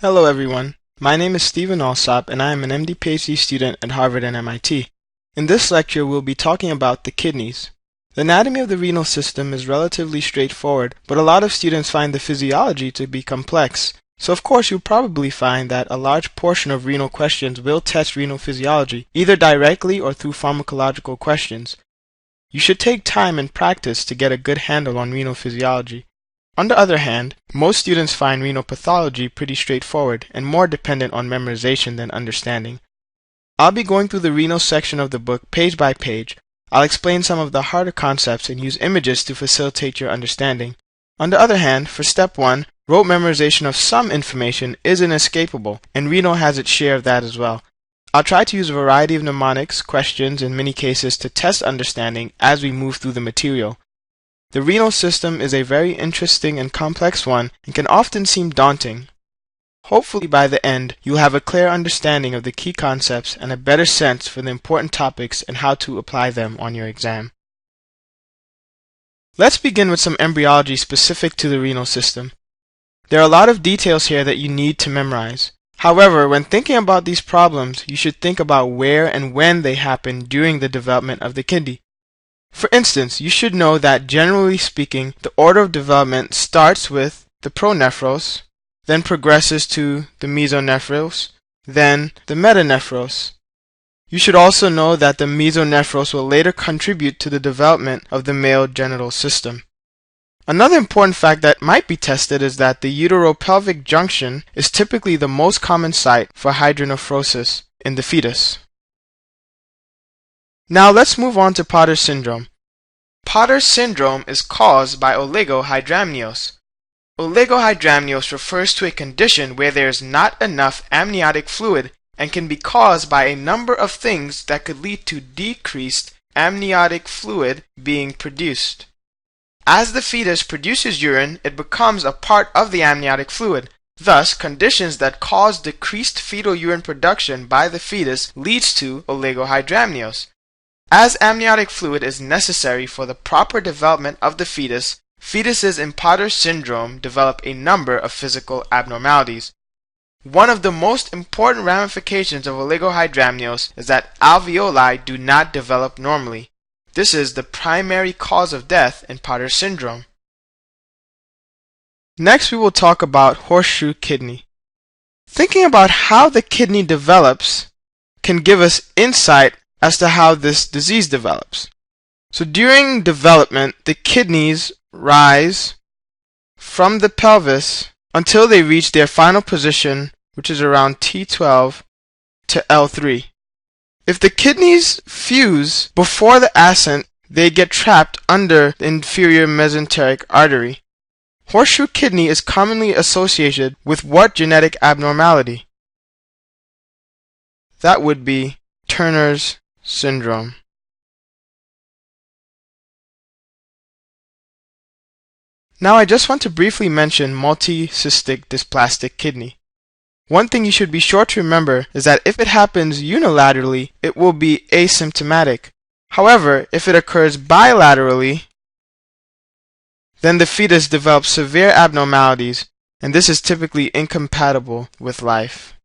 Hello everyone, my name is Stephen Alsop and I am an MD PhD student at Harvard and MIT. In this lecture we'll be talking about the kidneys. The anatomy of the renal system is relatively straightforward, but a lot of students find the physiology to be complex. So of course you'll probably find that a large portion of renal questions will test renal physiology, either directly or through pharmacological questions. You should take time and practice to get a good handle on renal physiology. On the other hand, most students find renal pathology pretty straightforward and more dependent on memorization than understanding. I'll be going through the renal section of the book page by page. I'll explain some of the harder concepts and use images to facilitate your understanding. On the other hand, for step 1, rote memorization of some information is inescapable, and renal has its share of that as well. I'll try to use a variety of mnemonics, questions, and many cases to test understanding as we move through the material. The renal system is a very interesting and complex one and can often seem daunting. Hopefully by the end, you'll have a clear understanding of the key concepts and a better sense for the important topics and how to apply them on your exam. Let's begin with some embryology specific to the renal system. There are a lot of details here that you need to memorize. However, when thinking about these problems, you should think about where and when they happen during the development of the kidney. For instance, you should know that generally speaking, the order of development starts with the pronephros, then progresses to the mesonephros, then the metanephros. You should also know that the mesonephros will later contribute to the development of the male genital system. Another important fact that might be tested is that the uteropelvic junction is typically the most common site for hydronephrosis in the fetus. Now let's move on to Potter's syndrome. Potter's syndrome is caused by oligohydramnios. Oligohydramnios refers to a condition where there is not enough amniotic fluid and can be caused by a number of things that could lead to decreased amniotic fluid being produced. As the fetus produces urine, it becomes a part of the amniotic fluid. Thus, conditions that cause decreased fetal urine production by the fetus leads to oligohydramnios. As amniotic fluid is necessary for the proper development of the fetus, fetuses in Potter's syndrome develop a number of physical abnormalities. One of the most important ramifications of oligohydramnios is that alveoli do not develop normally. This is the primary cause of death in Potter's syndrome. Next, we will talk about horseshoe kidney. Thinking about how the kidney develops can give us insight as to how this disease develops. So during development, the kidneys rise from the pelvis until they reach their final position, which is around T12 to L3. If the kidneys fuse before the ascent, they get trapped under the inferior mesenteric artery. Horseshoe kidney is commonly associated with what genetic abnormality? That would be Turner's syndrome. Now I just want to briefly mention multicystic dysplastic kidney. One thing you should be sure to remember is that if it happens unilaterally, it will be asymptomatic. However, if it occurs bilaterally, then the fetus develops severe abnormalities, and this is typically incompatible with life.